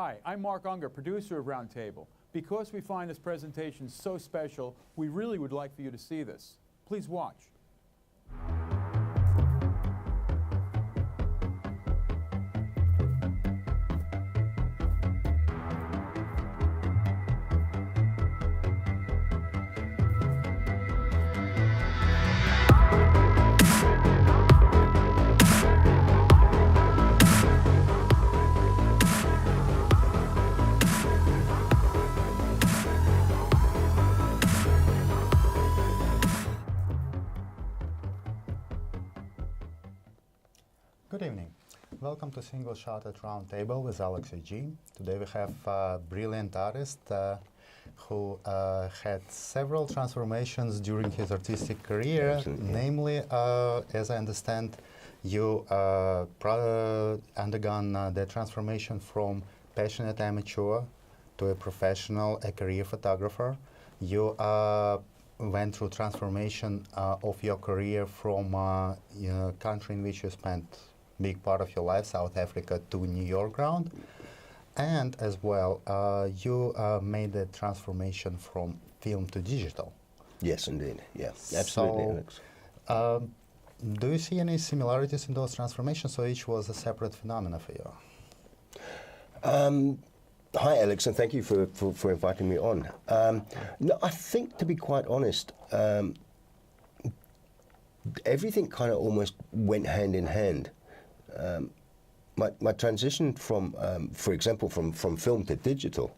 Hi, I'm Mark Unger, producer of Roundtable. Because we find this presentation so special, we really would like for you to see this. Please watch. Good evening. Welcome to Single Shot at Roundtable with Alex A.G. Today we have a brilliant artist who had several transformations during his artistic career. Absolutely. Namely, as I understand, you undergone the transformation from passionate amateur to a professional, a career photographer. You went through transformation of your career from country in which you spent big part of your life, South Africa, to New York ground. And as well, you made the transformation from film to digital. Yes, indeed. Yeah, absolutely, So, Alex. Do you see any similarities in those transformations, or each was a separate phenomena for you? Hi, Alex, and thank you for inviting me on. No, I think, to be quite honest, everything kind of almost went hand in hand. My transition from, for example, from film to digital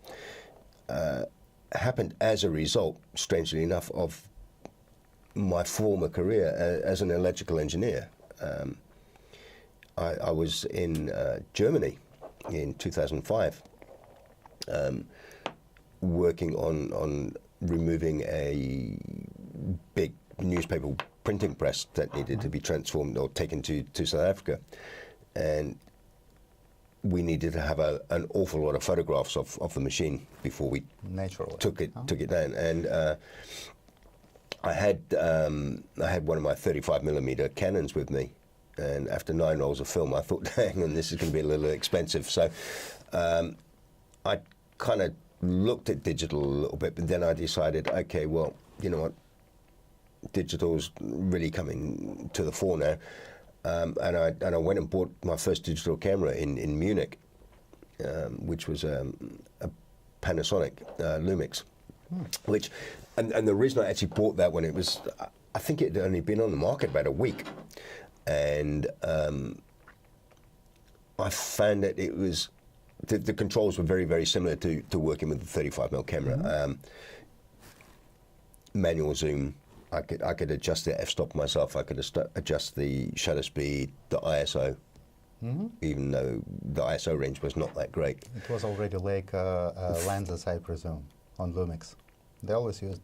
happened as a result, strangely enough, of my former career as an electrical engineer. I was in Germany in 2005, working on removing a big newspaper printing press that needed to be transformed or taken to South Africa. And we needed to have an awful lot of photographs of the machine before we took it down. And I had one of my 35mm Canons with me, and after 9 rolls of film, I thought, hang on, this is going to be a little expensive. So I kind of looked at digital a little bit, but then I decided, okay, well, you know what, digital's really coming to the fore now. And I went and bought my first digital camera in Munich, which was a Panasonic Lumix, which, and the reason I actually bought that when it was, I think it had only been on the market about a week, and I found that it was, the controls were very, very similar to working with the 35mm camera. Manual zoom. I could adjust the f-stop myself. I could adjust the shutter speed, the ISO, even though the ISO range was not that great. It was already like lenses, I presume, on Lumix. They always used.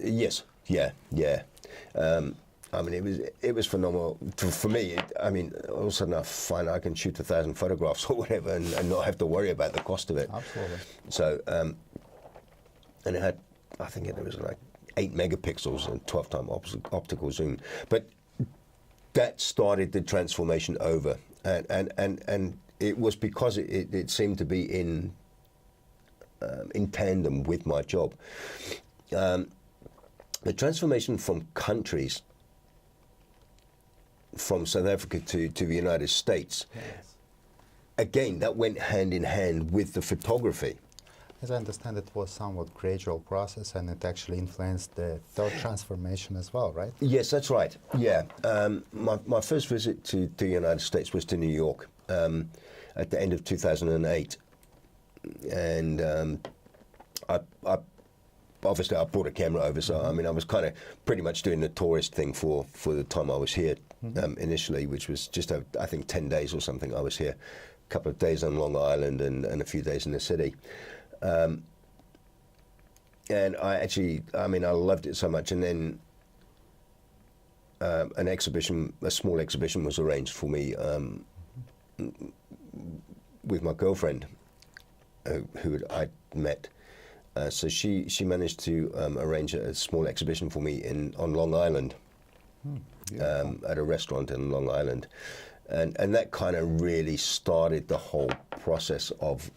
Yes, yeah. I mean, it was phenomenal for me. I mean, all of a sudden I find I can shoot 1,000 photographs or whatever and not have to worry about the cost of it. Absolutely. So, and it had, I think it was like 8 megapixels and 12-time optical zoom. But that started the transformation over. And it was because it seemed to be in tandem with my job. The transformation from countries, from South Africa to the United States, Yes. Again, that went hand in hand with the photography. As I understand, it was somewhat gradual process, and it actually influenced the third transformation as well, right? Yes, that's right. Yeah, my first visit to the United States was to New York at the end of 2008, and I obviously I brought a camera over, so I mean I was kind of pretty much doing the tourist thing for the time I was here initially, which was just I think 10 days or something. I was here, a couple of days on Long Island and a few days in the city. And I loved it so much. And then a small exhibition was arranged for me with my girlfriend, who I'd met. So she managed to arrange a small exhibition for me on Long Island, at a restaurant in Long Island. And that kind of really started the whole process of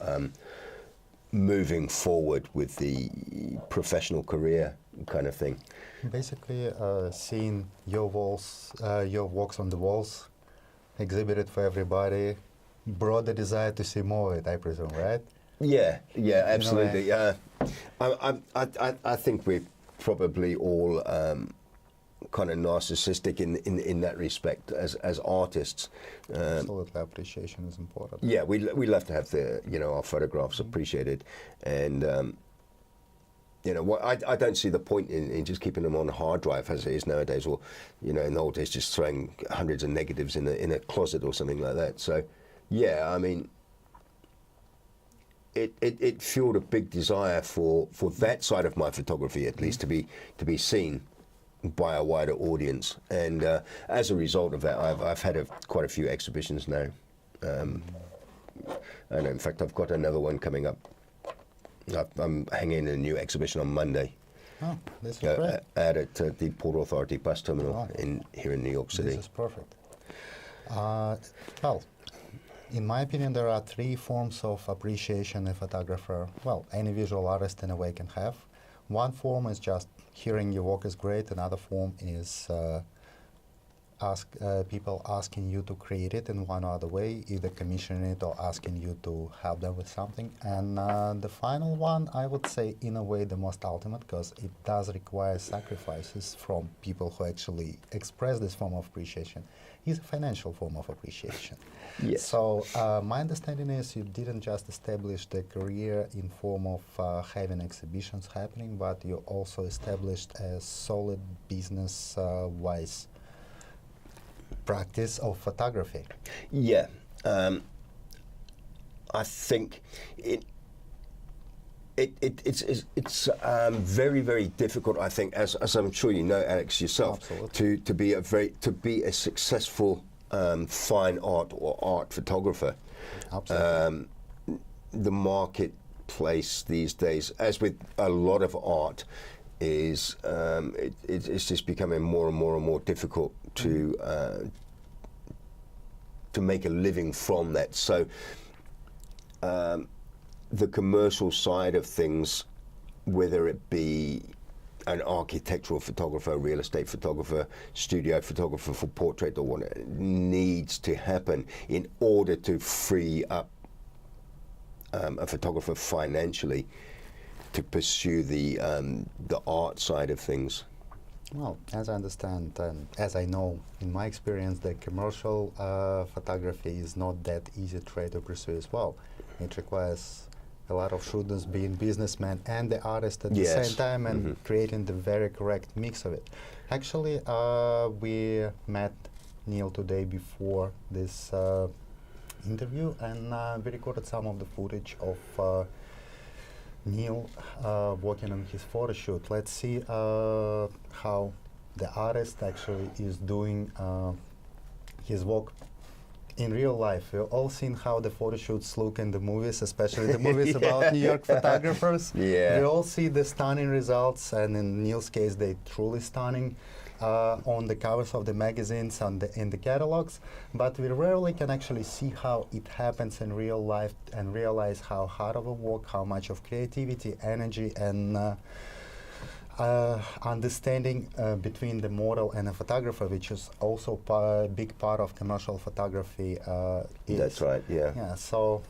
moving forward with the professional career kind of thing. Basically, seeing your walls, your works on the walls, exhibited for everybody, brought the desire to see more of it, I presume, right? Yeah, absolutely. I think we're probably all kind of narcissistic in that respect as artists. Absolutely, appreciation is important. Yeah, we love to have our photographs appreciated, and I don't see the point in just keeping them on a hard drive as it is nowadays, or in the old days just throwing hundreds of negatives in a closet or something like that. So, yeah, I mean, it fueled a big desire for that side of my photography, at least, to be seen by a wider audience, and as a result of that, I've had quite a few exhibitions now, and in fact I've got another one coming up. I'm hanging a new exhibition on Monday. Oh, this is great. At the Port Authority bus terminal here in New York City. This is perfect. Well, in my opinion, there are three forms of appreciation a photographer, well, any visual artist in a way can have. One form is just hearing your work is great. Another form is people asking you to create it in one or other way, either commissioning it or asking you to help them with something. And the final one, I would say, in a way, the most ultimate, because it does require sacrifices from people who actually express this form of appreciation, is a financial form of appreciation. Yes. So my understanding is you didn't just establish the career in form of having exhibitions happening, but you also established a solid business-wise practice of photography. Yeah, I think it's very, very difficult. I think, as I'm sure you know, Alex, yourself, to be a successful fine art or art photographer. Absolutely. The marketplace these days, as with a lot of art, is it's just becoming more and more and more difficult to make a living from that. So the commercial side of things, whether it be an architectural photographer, real estate photographer, studio photographer for portrait or whatever, needs to happen in order to free up a photographer financially to pursue the art side of things. Well, as I understand, and as I know in my experience, the commercial photography is not that easy trade to pursue as well. It requires a lot of students being businessmen and the artist at the same time, and creating the very correct mix of it. Actually, we met Neil today before this interview, and we recorded some of the footage of Neil working on his photo shoot. Let's see how the artist actually is doing his work in real life. We've all seen how the photo shoots look in the movies, especially the movies about New York photographers. Yeah. We all see the stunning results, and in Neil's case, they're truly stunning on the covers of the magazines and in the catalogs, but we rarely can actually see how it happens in real life and realize how hard of a work, how much of creativity, energy, and understanding between the model and a photographer, which is also a big part of commercial photography. That's right, yeah. Yeah, so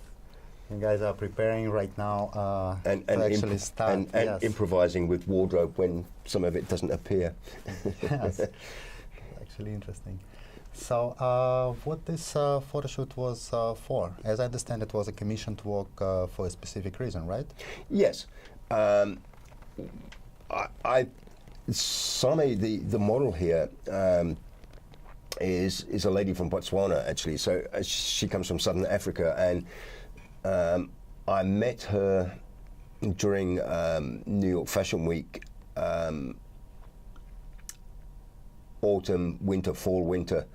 you guys are preparing right now and to actually start. And improvising with wardrobe when some of it doesn't appear. Yes, actually interesting. So what this photo shoot was for? As I understand, it was a commissioned work for a specific reason, right? Yes. Sami, the model here, is a lady from Botswana, actually. So she comes from Southern Africa, and I met her during New York Fashion Week, autumn, winter, fall, winter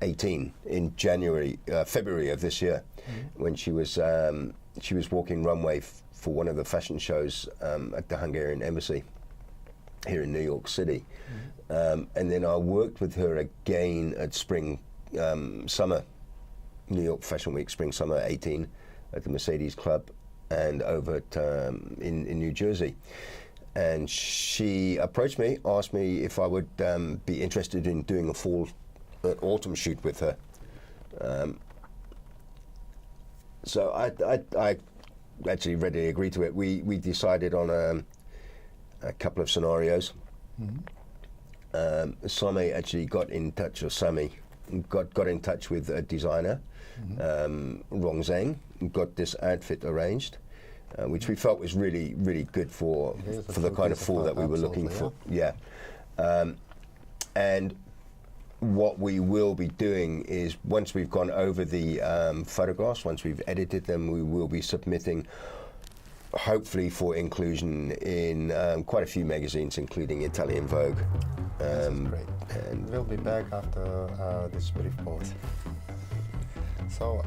18 in February of this year, when she was walking runway for one of the fashion shows at the Hungarian embassy here in New York City. And then I worked with her again at summer, New York Fashion Week, spring, summer 18 at the Mercedes Club. and over at, in New Jersey. And she approached me, asked me if I would be interested in doing an autumn shoot with her. So I actually readily agreed to it. We decided on a couple of scenarios. Sami actually got in touch, or Sami got in touch with a designer, Rong Zhang, got this outfit arranged, which we felt was really, really good for the kind of fall that we were looking for. Yeah. And what we will be doing is, once we've gone over the photographs, once we've edited them, we will be submitting, hopefully for inclusion in quite a few magazines, including Italian Vogue. This is great. And we'll be back after this brief pause. So,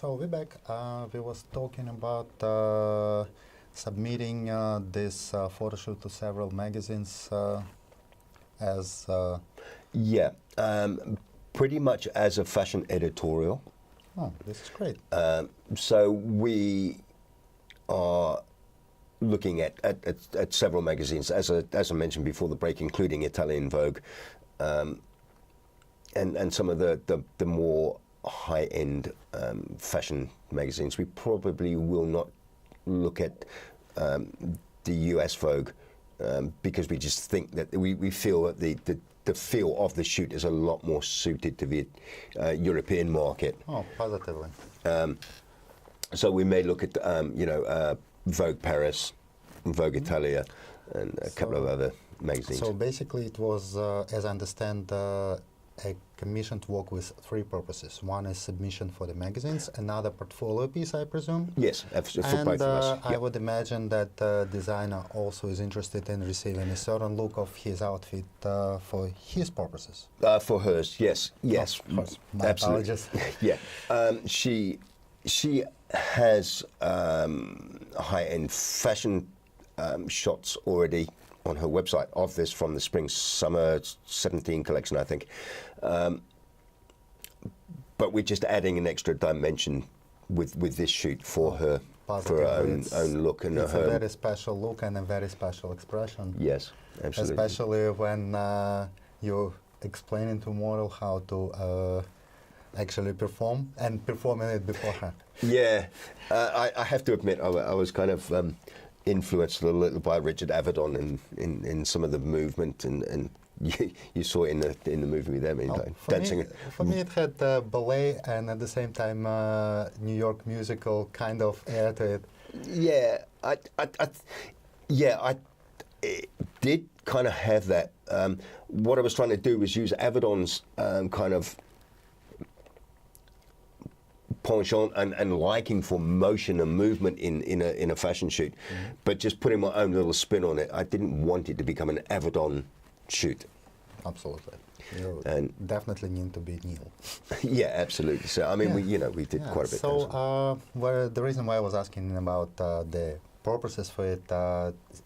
So we're back. We was talking about submitting this photo shoot to several magazines as... Yeah, pretty much as a fashion editorial. Oh, this is great. So we are looking at several magazines, as I mentioned before the break, including Italian Vogue, and some of the more high-end fashion magazines. We probably will not look at the US Vogue because we just think that we feel that the feel of the shoot is a lot more suited to the European market. Oh, positively. So we may look at Vogue Paris, Vogue Italia, and a couple of other magazines. So basically it was, as I understand, a commission to work with three purposes. One is submission for the magazines, another portfolio piece, I presume? Yes, for and both of us. I would imagine that the designer also is interested in receiving a certain look of his outfit for his purposes. For hers, yes, yes, of course. My absolutely. apologies. Yeah, she has high-end fashion shots already on her website of this from the spring-summer 17 collection, I think. But we're just adding an extra dimension with this shoot for her, for her own look and it's her. It's a very special look and a very special expression. Yes, absolutely. Especially when you're explaining to model how to actually perform and performing it before her. Yeah, I have to admit, I was kind of influenced a little by Richard Avedon in some of the movement, and you saw it in the movie with them, dancing. For me, it had ballet and at the same time New York musical kind of air to it. Yeah, Yeah, it did kind of have that. What I was trying to do was use Avedon's kind of penchant and liking for motion and movement in a fashion shoot, but just putting my own little spin on it. I didn't want it to become an Avedon shoot. Absolutely. You And- definitely need to be Neil. Yeah, absolutely. So I mean, Yeah. we did quite a bit. So, the reason why I was asking about the purposes for it,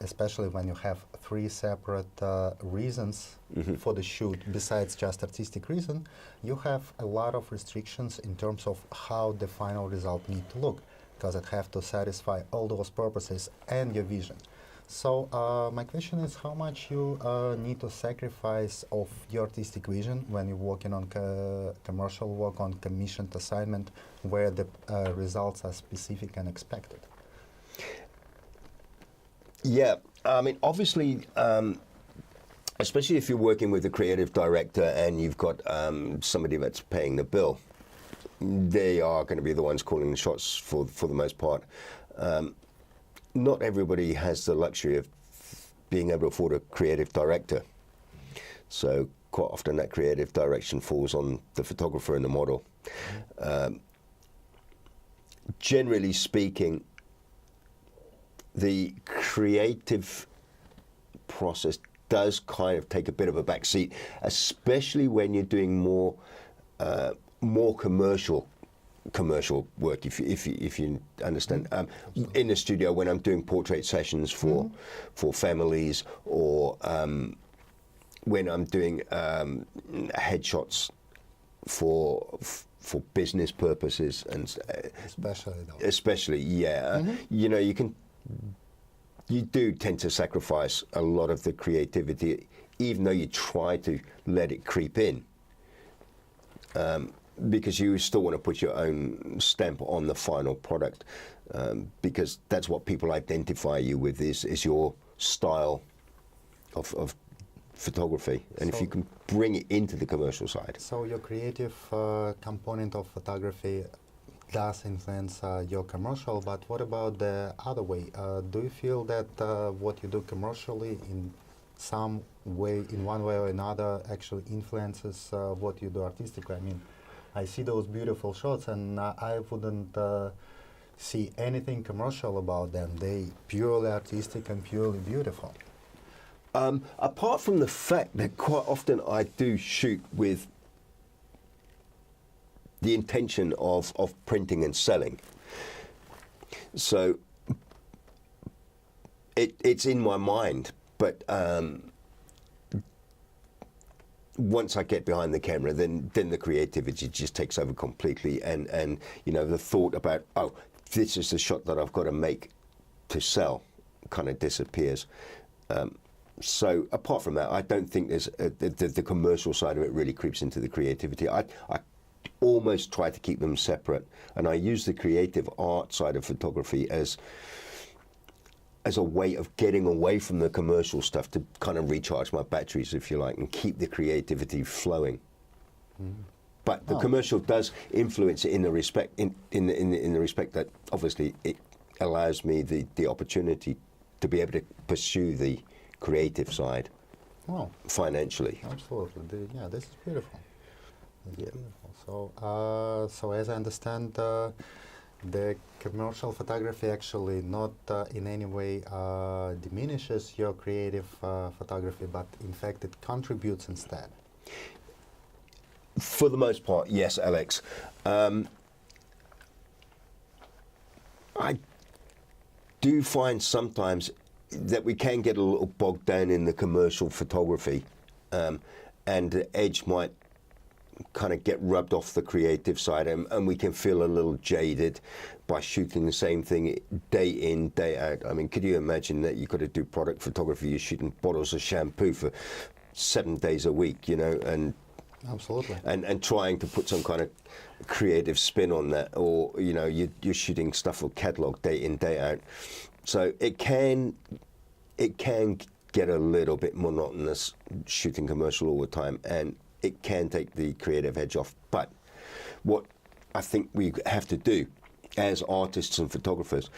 especially when you have three separate reasons for the shoot, besides just artistic reason, you have a lot of restrictions in terms of how the final result need to look, because it have to satisfy all those purposes and your vision. So my question is, how much you need to sacrifice of your artistic vision when you're working on commercial work, on commissioned assignment, where the results are specific and expected? Yeah, I mean, obviously, especially if you're working with a creative director and you've got somebody that's paying the bill, they are going to be the ones calling the shots for the most part. Not everybody has the luxury of being able to afford a creative director. So quite often that creative direction falls on the photographer and the model. Generally speaking, the creative process does kind of take a bit of a back seat, especially when you're doing more commercial work, if you understand. In the studio, when I'm doing portrait sessions for families, or when I'm doing headshots for business purposes, and especially, yeah, you know, you do tend to sacrifice a lot of the creativity, even though you try to let it creep in. Because you still want to put your own stamp on the final product, because that's what people identify you with, is your style of photography, and if you can bring it into the commercial side. So your creative component of photography does influence your commercial, but what about the other way? Do you feel that what you do commercially in some way, in one way or another, actually influences what you do artistically? I mean, I see those beautiful shots, and I wouldn't see anything commercial about them. They purely artistic and purely beautiful. Apart from the fact that quite often I do shoot with the intention of printing and selling. So it's in my mind, but once I get behind the camera, then the creativity just takes over completely, and you know, the thought about, oh, this is the shot that I've got to make to sell, kind of disappears. So apart from that, I don't think there's the commercial side of it really creeps into the creativity. I almost try to keep them separate, and I use the creative art side of photography as a way of getting away from the commercial stuff to kind of recharge my batteries, if you like, and keep the creativity flowing. But the commercial does influence it in the respect in the respect that obviously it allows me the opportunity to be able to pursue the creative side financially. Absolutely. Yeah, this is beautiful. This is beautiful. So as I understand, the commercial photography actually not in any way diminishes your creative photography, but in fact it contributes instead. For the most part, yes, Alex. I do find sometimes that we can get a little bogged down in the commercial photography, and the edge might kind of get rubbed off the creative side, and we can feel a little jaded by shooting the same thing day in, day out. I mean, could you imagine that you've got to do product photography, you're shooting bottles of shampoo for 7 days a week, you know, and absolutely, and trying to put some kind of creative spin on that, or you know, you're shooting stuff for catalog day in, day out. So it can get a little bit monotonous shooting commercial all the time, and it can take the creative edge off. But what I think we have to do as artists and photographers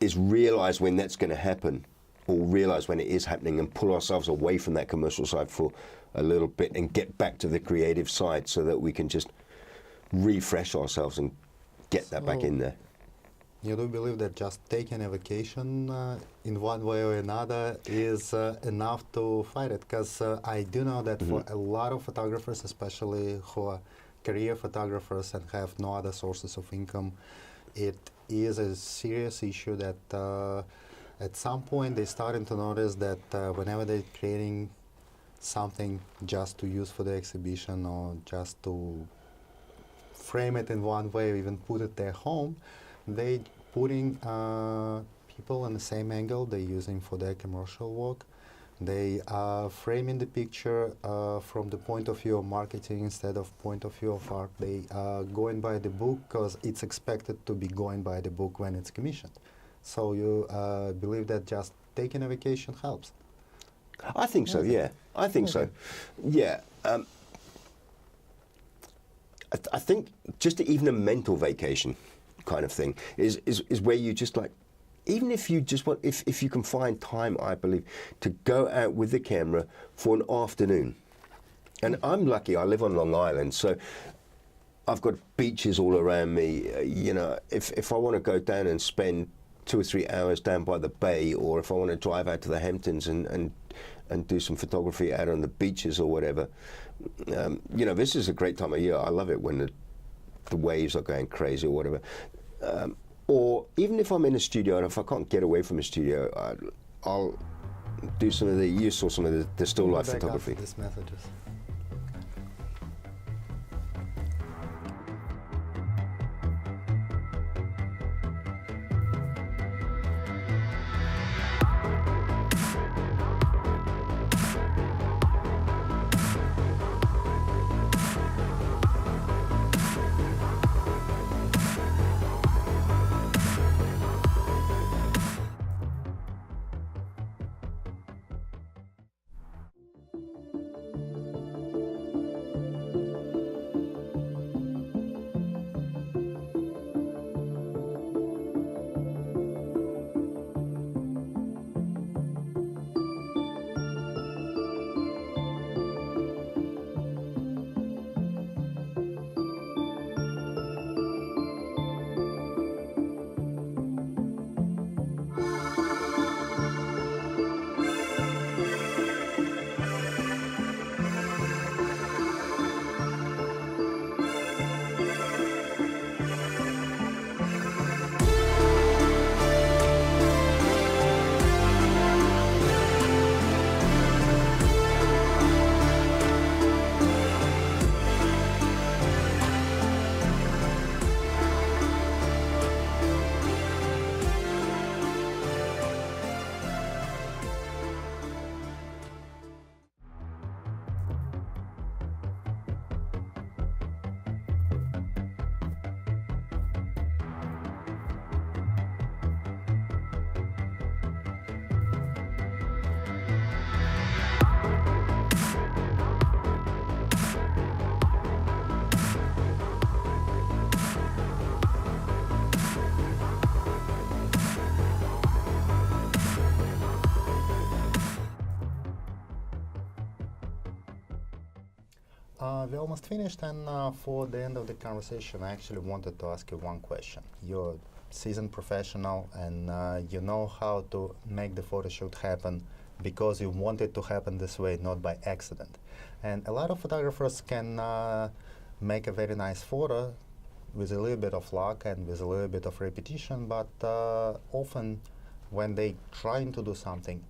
is realize when that's going to happen, or realize when it is happening, and pull ourselves away from that commercial side for a little bit and get back to the creative side so that we can just refresh ourselves and get that back in there. You do believe that just taking a vacation in one way or another is enough to fight it? Because I do know that for a lot of photographers, especially who are career photographers and have no other sources of income, it is a serious issue that at some point they're starting to notice that whenever they're creating something just to use for the exhibition or just to frame it in one way or even put it their home, they putting people in the same angle they're using for their commercial work. They are framing the picture from the point of view of marketing instead of point of view of art. They are going by the book because it's expected to be going by the book when it's commissioned. So you believe that just taking a vacation helps? I think so, yeah. I think so. Yeah. I think just even a mental vacation kind of thing is where you just like, even if you just want, if you can find time, I believe, to go out with the camera for an afternoon. And I'm lucky, I live on Long Island, so I've got beaches all around me. You know, if I want to go down and spend 2 or 3 hours down by the bay, or if I want to drive out to the Hamptons and do some photography out on the beaches or whatever, you know, this is a great time of year. I love it when the waves are going crazy or whatever. Or even if I'm in a studio and if I can't get away from a studio, I'll do some of the, you saw some of the still life photography. These messages. We almost finished, and for the end of the conversation, I actually wanted to ask you one question. You're a seasoned professional, and you know how to make the photo shoot happen because you want it to happen this way, not by accident. And a lot of photographers can make a very nice photo with a little bit of luck and with a little bit of repetition, but often when they trying to do something,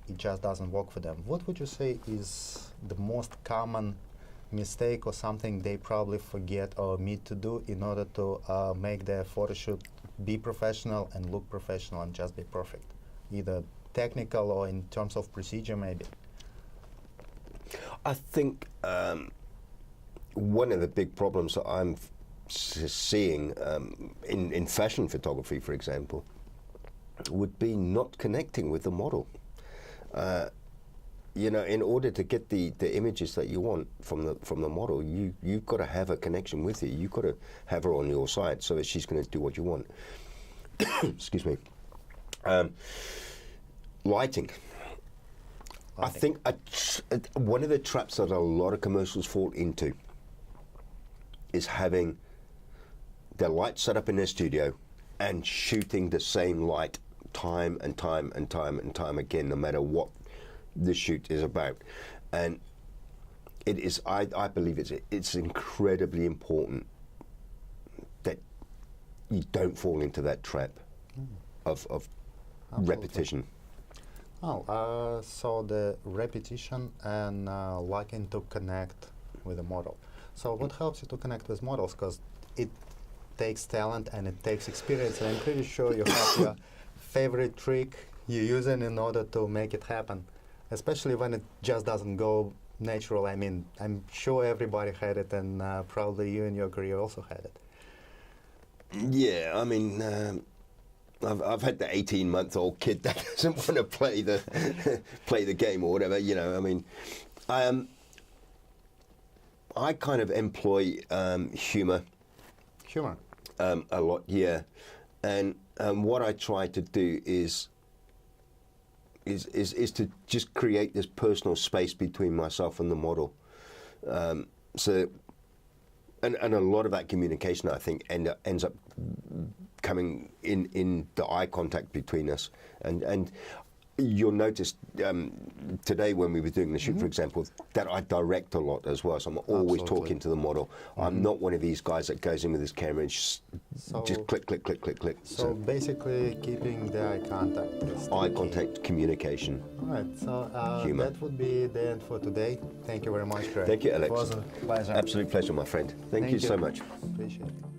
it just doesn't work for them. What would you say is the most common mistake or something they probably forget or omit to do in order to make their photo shoot be professional and look professional and just be perfect, either technical or in terms of procedure maybe? I think one of the big problems that I'm seeing in fashion photography, for example, would be not connecting with the model. You know, in order to get the images that you want from the model, you've got to have a connection with her. You've got to have her on your side so that she's going to do what you want. Excuse me. Lighting. I think one of the traps that a lot of commercials fall into is having their light set up in their studio and shooting the same light time and time and time and time again, no matter what the shoot is about. And it is, I believe it's incredibly important that you don't fall into that trap of repetition. Well, so the repetition and liking to connect with the model. So what helps you to connect with models? Because it takes talent and it takes experience, and I'm pretty sure you have your favorite trick you use in order to make it happen, especially when it just doesn't go natural. I mean, I'm sure everybody had it, and probably you in your career also had it. Yeah, I mean, I've had the 18-month-old kid that doesn't want to play the game or whatever. You know, I mean, I kind of employ humor. Humor. A lot, yeah, and what I try to do is to just create this personal space between myself and the model. So, and a lot of that communication, I think, ends up coming in the eye contact between us. And you'll notice today when we were doing the shoot, for example, that I direct a lot as well. So I'm always talking to the model. I'm not one of these guys that goes in with his camera and just click, click, click, click, click. So basically keeping the eye contact. Eye contact, communication. All right, so Humor. that would be the end for today. Thank you very much, Greg. Thank you, Alex. It was a pleasure. Absolute pleasure, my friend. Thank you so much. Appreciate it.